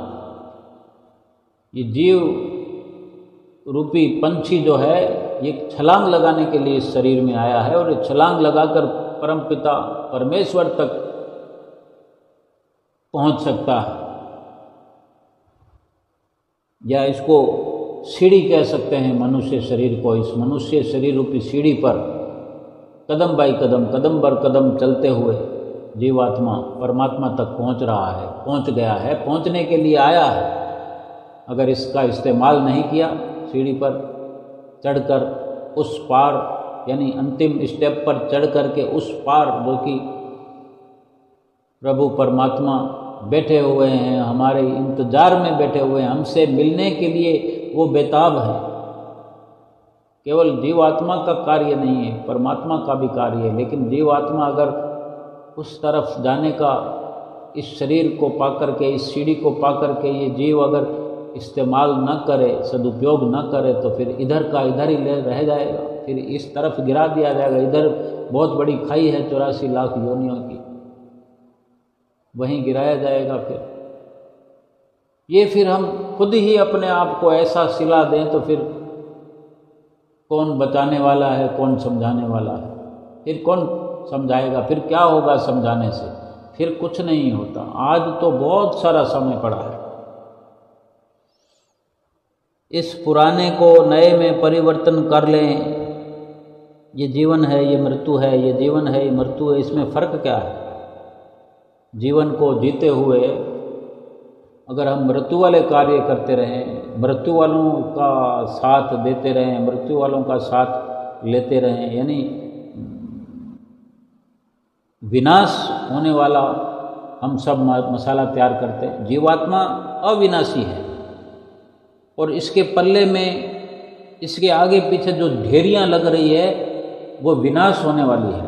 ये जीव रूपी पंछी जो है, ये छलांग लगाने के लिए इस शरीर में आया है, और ये छलांग लगाकर परमपिता परमेश्वर तक पहुंच सकता है। या इसको सीढ़ी कह सकते हैं मनुष्य शरीर को। इस मनुष्य शरीर रूपी सीढ़ी पर कदम बाई कदम, कदम बर कदम चलते हुए जीवात्मा परमात्मा तक पहुंच रहा है, पहुंच गया है, पहुंचने के लिए आया है। अगर इसका इस्तेमाल नहीं किया, सीढ़ी पर चढ़कर उस पार, यानी अंतिम स्टेप पर चढ़ कर के उस पार, जो कि प्रभु परमात्मा बैठे हुए हैं, हमारे इंतजार में बैठे हुए हैं, हमसे मिलने के लिए वो बेताब है। केवल जीवात्मा का कार्य नहीं है, परमात्मा का भी कार्य है। लेकिन जीवात्मा अगर उस तरफ जाने का, इस शरीर को पाकर के, इस सीढ़ी को पाकर के ये जीव अगर इस्तेमाल न करे, सदुपयोग न करे, तो फिर इधर का इधर ही रह जाएगा, फिर इस तरफ गिरा दिया जाएगा। इधर बहुत बड़ी खाई है 84 लाख योनियों की, वहीं गिराया जाएगा। फिर हम खुद ही अपने आप को ऐसा सिला दें तो फिर कौन बचाने वाला है, कौन समझाने वाला है? फिर कौन समझाएगा? फिर क्या होगा समझाने से? फिर कुछ नहीं होता। आज तो बहुत सारा समय पड़ा है। इस पुराने को नए में परिवर्तन कर लें। ये जीवन है, ये मृत्यु है, ये जीवन है, ये मृत्यु है, इसमें फ़र्क क्या है? जीवन को जीते हुए अगर हम मृत्यु वाले कार्य करते रहें, मृत्यु वालों का साथ देते रहें, मृत्यु वालों का साथ लेते रहें, यानी विनाश होने वाला हम सब मसाला तैयार करते हैं। जीवात्मा अविनाशी है और इसके पल्ले में, इसके आगे पीछे जो ढेरियां लग रही है वो विनाश होने वाली है।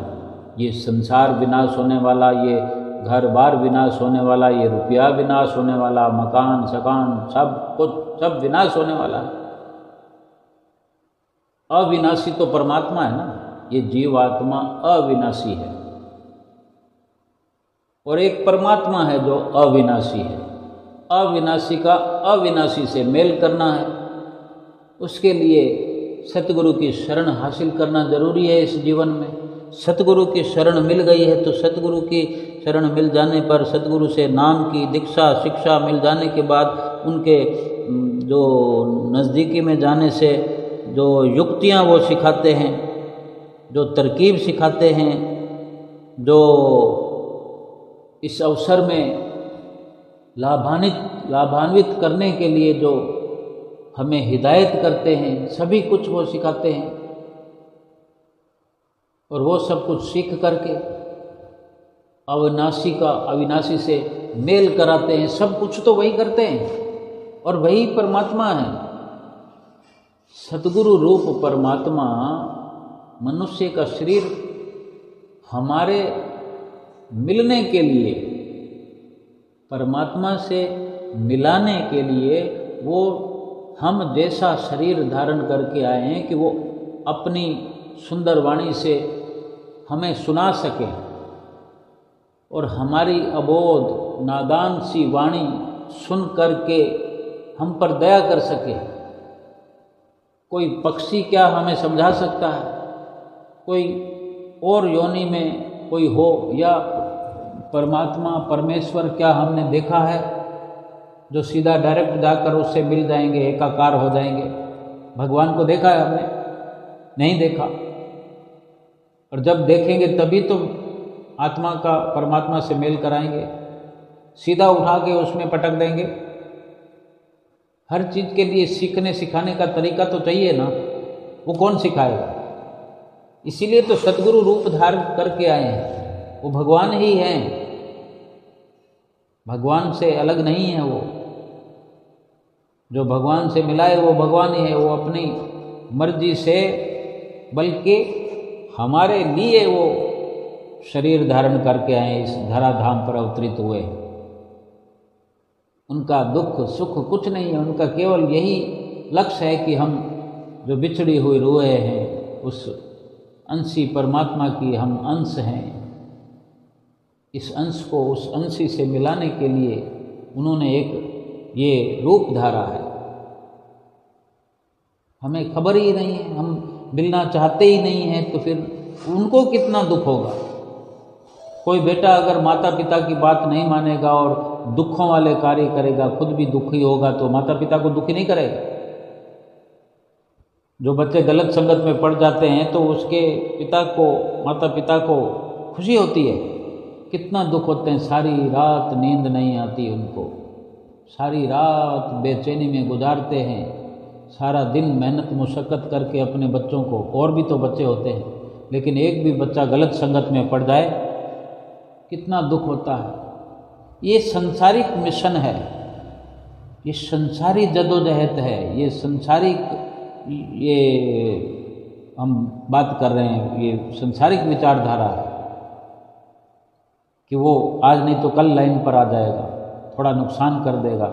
ये संसार विनाश होने वाला, ये घर बार विनाश होने वाला, ये रुपया विनाश होने वाला, मकान सकान सब कुछ सब विनाश होने वाला है। अविनाशी तो परमात्मा है ना। ये जीवात्मा अविनाशी है और एक परमात्मा है जो अविनाशी है। अविनाशी का अविनाशी से मेल करना है, उसके लिए सतगुरु की शरण हासिल करना जरूरी है इस जीवन में। सतगुरु की शरण मिल गई है तो सतगुरु की शरण मिल जाने पर, सतगुरु से नाम की दीक्षा शिक्षा मिल जाने के बाद, उनके जो नज़दीकी में जाने से जो युक्तियाँ वो सिखाते हैं, जो तरकीब सिखाते हैं, जो इस अवसर में लाभान्वित करने के लिए जो हमें हिदायत करते हैं, सभी कुछ वो सिखाते हैं। और वो सब कुछ सीख करके अविनाशी का अविनाशी से मेल कराते हैं। सब कुछ तो वही करते हैं और वही परमात्मा है। सतगुरु रूप परमात्मा मनुष्य का शरीर हमारे मिलने के लिए, परमात्मा से मिलाने के लिए वो हम जैसा शरीर धारण करके आए हैं कि वो अपनी सुंदर वाणी से हमें सुना सके और हमारी अबोध नादान सी वाणी सुन करके हम पर दया कर सके। कोई पक्षी क्या हमें समझा सकता है? कोई और योनि में कोई हो या परमात्मा परमेश्वर क्या हमने देखा है जो सीधा डायरेक्ट जाकर उससे मिल जाएंगे, एकाकार हो जाएंगे? भगवान को देखा है हमने? नहीं देखा। और जब देखेंगे तभी तो आत्मा का परमात्मा से मेल कराएंगे। सीधा उठा के उसमें पटक देंगे? हर चीज़ के लिए सीखने सिखाने का तरीका तो चाहिए ना। वो कौन सिखाएगा? इसीलिए तो सतगुरु रूप धारण करके आए हैं। वो भगवान ही हैं, भगवान से अलग नहीं है। वो जो भगवान से मिलाए वो भगवान ही है। वो अपनी मर्जी से, बल्कि हमारे लिए वो शरीर धारण करके आए, इस धराधाम पर अवतरित हुए। उनका दुख सुख कुछ नहीं है, उनका केवल यही लक्ष्य है कि हम जो बिछड़ी हुई रूहें हैं, उस अंशी परमात्मा की हम अंश हैं। इस अंश को उस अंशी से मिलाने के लिए उन्होंने एक ये रूप धारा है। हमें खबर ही नहीं है, हम मिलना चाहते ही नहीं हैं, तो फिर उनको कितना दुख होगा। कोई बेटा अगर माता पिता की बात नहीं मानेगा और दुखों वाले कार्य करेगा, खुद भी दुखी होगा, तो माता पिता को दुखी नहीं करेगा। जो बच्चे गलत संगत में पड़ जाते हैं तो उसके पिता को, माता पिता को खुशी होती है, कितना दुख होते हैं। सारी रात नींद नहीं आती उनको, सारी रात बेचैनी में गुजारते हैं, सारा दिन मेहनत मुशक्क़त करके अपने बच्चों को, और भी तो बच्चे होते हैं, लेकिन एक भी बच्चा गलत संगत में पड़ जाए कितना दुख होता है। ये संसारिक मिशन है, ये संसारी जदोजहद है, ये संसारिक, ये हम बात कर रहे हैं, ये संसारिक विचारधारा है कि वो आज नहीं तो कल लाइन पर आ जाएगा, थोड़ा नुकसान कर देगा,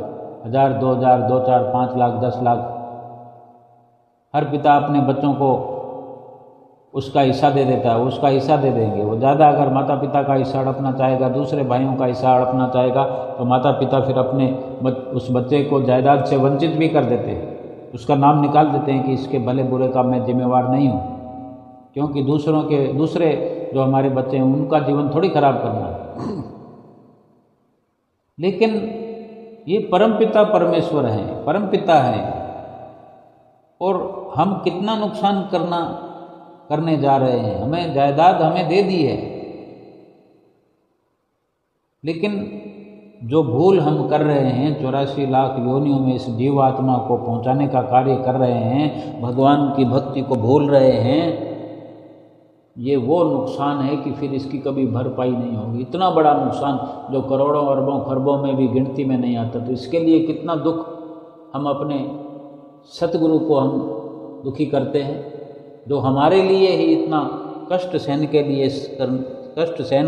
1000 2000 2 4 5 लाख 10 लाख। हर पिता अपने बच्चों को उसका हिस्सा दे देता है, उसका हिस्सा दे देंगे। वो ज़्यादा अगर माता पिता का हिस्सा हड़पना चाहेगा, दूसरे भाइयों का हिस्सा हड़पना चाहेगा, तो माता पिता फिर अपने उस बच्चे को जायदाद से वंचित भी कर देते हैं, उसका नाम निकाल देते हैं कि इसके भले बुरे का मैं जिम्मेवार नहीं हूँ, क्योंकि दूसरे जो हमारे बच्चे हैं उनका जीवन थोड़ी खराब करना है। लेकिन ये परमपिता परमेश्वर हैं, परमपिता हैं, और हम कितना नुकसान करने जा रहे हैं। हमें जायदाद हमें दे दी है, लेकिन जो भूल हम कर रहे हैं, 84 लाख योनियों में इस जीवात्मा को पहुंचाने का कार्य कर रहे हैं, भगवान की भक्ति को भूल रहे हैं, ये वो नुकसान है कि फिर इसकी कभी भरपाई नहीं होगी। इतना बड़ा नुकसान जो करोड़ों अरबों खरबों में भी गिनती में नहीं आता, तो इसके लिए कितना दुख हम अपने सतगुरु को हम दुखी करते हैं, जो हमारे लिए ही इतना कष्ट सहन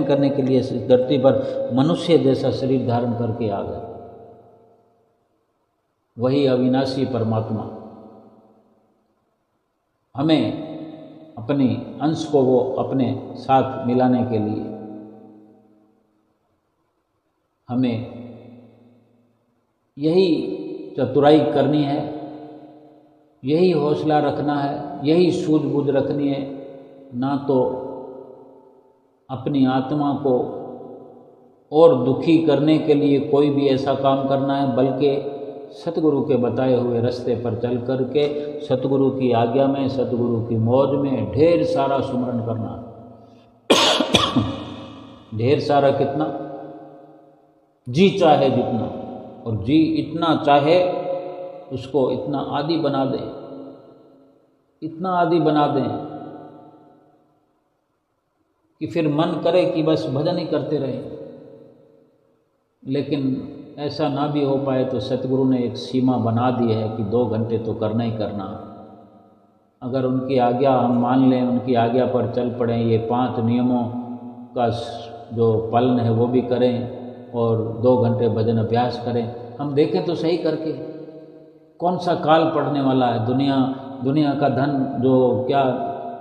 करने के लिए इस धरती पर मनुष्य जैसा शरीर धारण करके आ गए। वही अविनाशी परमात्मा हमें अपनी अंश को वो अपने साथ मिलाने के लिए हमें यही चतुराई करनी है, यही हौसला रखना है, यही सूझबूझ रखनी है। ना तो अपनी आत्मा को और दुखी करने के लिए कोई भी ऐसा काम करना है, बल्कि सतगुरु के बताए हुए रास्ते पर चल करके सतगुरु की आज्ञा में, सतगुरु की मौज में ढेर सारा सुमरन करना। ढेर सारा कितना? जी चाहे जितना, और जी इतना चाहे उसको इतना आदी बना दें, इतना आदी बना दें कि फिर मन करे कि बस भजन ही करते रहें। लेकिन ऐसा ना भी हो पाए तो सतगुरु ने एक सीमा बना दी है कि 2 घंटे तो करना ही करना। अगर उनकी आज्ञा हम मान लें, उनकी आज्ञा पर चल पड़ें, ये 5 नियमों का जो पालन है वो भी करें और 2 घंटे भजन अभ्यास करें। हम देखें तो सही करके कौन सा काल पड़ने वाला है, दुनिया का धन जो क्या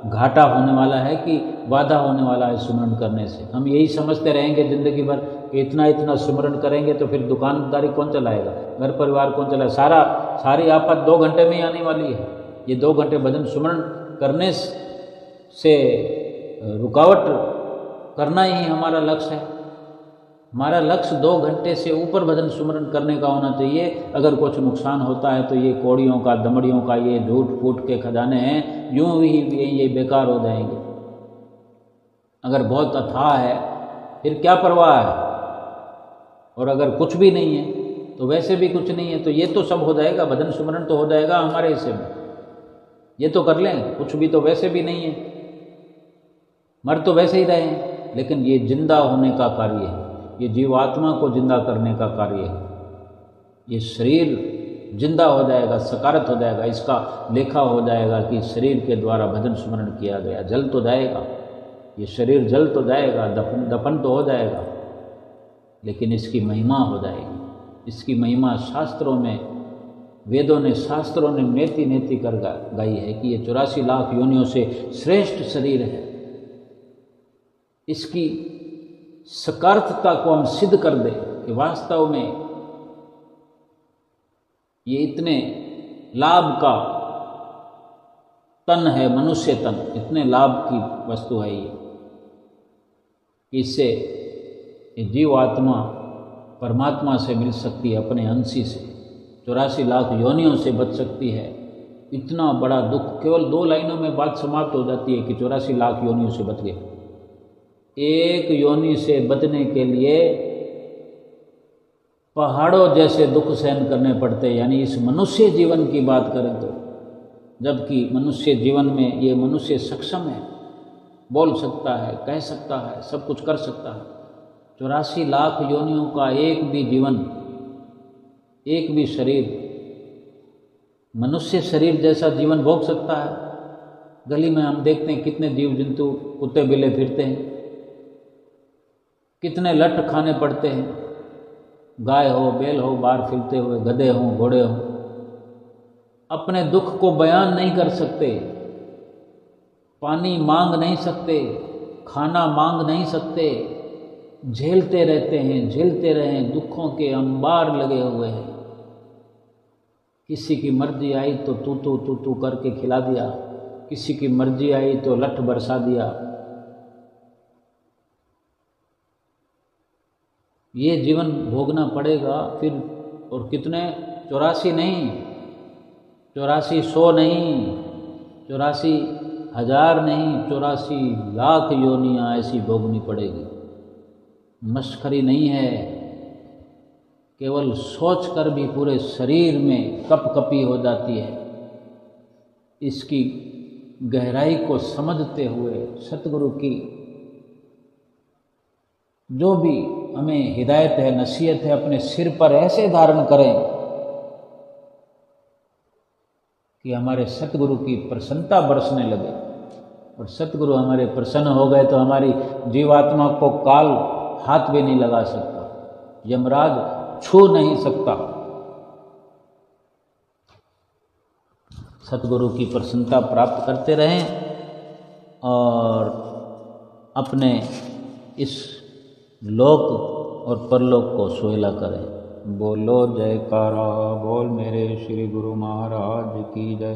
घाटा होने वाला है कि वादा होने वाला है सुमरन करने से। हम यही समझते रहेंगे ज़िंदगी भर कि इतना सुमरन करेंगे तो फिर दुकानदारी कौन चलाएगा, घर परिवार कौन चलाएगा, सारी आफत 2 घंटे में ही आने वाली है। ये 2 घंटे भजन सुमरन करने से रुकावट करना ही हमारा लक्ष्य है। हमारा लक्ष्य 2 घंटे से ऊपर भजन सुमरन करने का होना चाहिए। अगर कुछ नुकसान होता है तो ये कौड़ियों का, दमड़ियों का, ये झूठ फूट के खजाने हैं, यूं ही ये बेकार हो जाएंगे। अगर बहुत अथाह है फिर क्या परवाह है, और अगर कुछ भी नहीं है तो वैसे भी कुछ नहीं है, तो ये तो सब हो जाएगा, भजन सुमरन तो हो जाएगा हमारे हिस्से में, ये तो कर लें। कुछ भी तो वैसे भी नहीं है, मर तो वैसे ही रहे हैं, लेकिन ये जिंदा होने का कार्य है, ये जीवात्मा को जिंदा करने का कार्य है। ये शरीर जिंदा हो जाएगा, सकारत हो जाएगा, इसका लेखा हो जाएगा कि शरीर के द्वारा भजन सुमरन किया गया। जल तो जाएगा, ये शरीर जल तो जाएगा, दफन तो हो जाएगा, लेकिन इसकी महिमा हो जाएगी। इसकी महिमा शास्त्रों में, वेदों ने, शास्त्रों ने नेति नेति कर गाई है कि ये 84 लाख योनियों से श्रेष्ठ शरीर है। इसकी सकार्थता को हम सिद्ध कर दें कि वास्तव में ये इतने लाभ का तन है, मनुष्य तन, इतने लाभ की वस्तु है ये। इससे जीव आत्मा परमात्मा से मिल सकती है, अपने अंशी से 84 लाख योनियों से बच सकती है। इतना बड़ा दुख, केवल 2 लाइनों में बात समाप्त हो जाती है कि 84 लाख योनियों से बच गए। एक योनि से बचने के लिए पहाड़ों जैसे दुख सहन करने पड़ते हैं। यानी इस मनुष्य जीवन की बात करें तो, जबकि मनुष्य जीवन में ये मनुष्य सक्षम है, बोल सकता है, कह सकता है, सब कुछ कर सकता है। 84 लाख योनियों का एक भी जीवन, एक भी शरीर मनुष्य शरीर जैसा जीवन भोग सकता है? गली में हम देखते हैं कितने जीव जंतु कुत्ते बिल्ले फिरते हैं, कितने लठ खाने पड़ते हैं, गाय हो, बैल हो, बाहर फिरते हुए, गधे हों, घोड़े हों, अपने दुख को बयान नहीं कर सकते। पानी मांग नहीं सकते, खाना मांग नहीं सकते, झेलते रहते हैं, झेलते रहे, दुखों के अंबार लगे हुए हैं। किसी की मर्जी आई तो तू करके खिला दिया, किसी की मर्जी आई तो लठ बरसा दिया। ये जीवन भोगना पड़ेगा फिर। और कितने 84 नहीं, 8400 नहीं, 84,000 नहीं, 84 लाख योनियाँ ऐसी भोगनी पड़ेगी। मस्खरी नहीं है। केवल सोचकर भी पूरे शरीर में कपकपी हो जाती है। इसकी गहराई को समझते हुए सतगुरु की जो भी हमें हिदायत है, नसीहत है, अपने सिर पर ऐसे धारण करें कि हमारे सतगुरु की प्रसन्नता बरसने लगे। और सतगुरु हमारे प्रसन्न हो गए तो हमारी जीवात्मा को काल हाथ भी नहीं लगा सकता, यमराज छू नहीं सकता। सतगुरु की प्रसन्नता प्राप्त करते रहें और अपने इस लोक और परलोक को सुहेला करें। बोलो जयकारा बोल मेरे श्री गुरु महाराज की जय।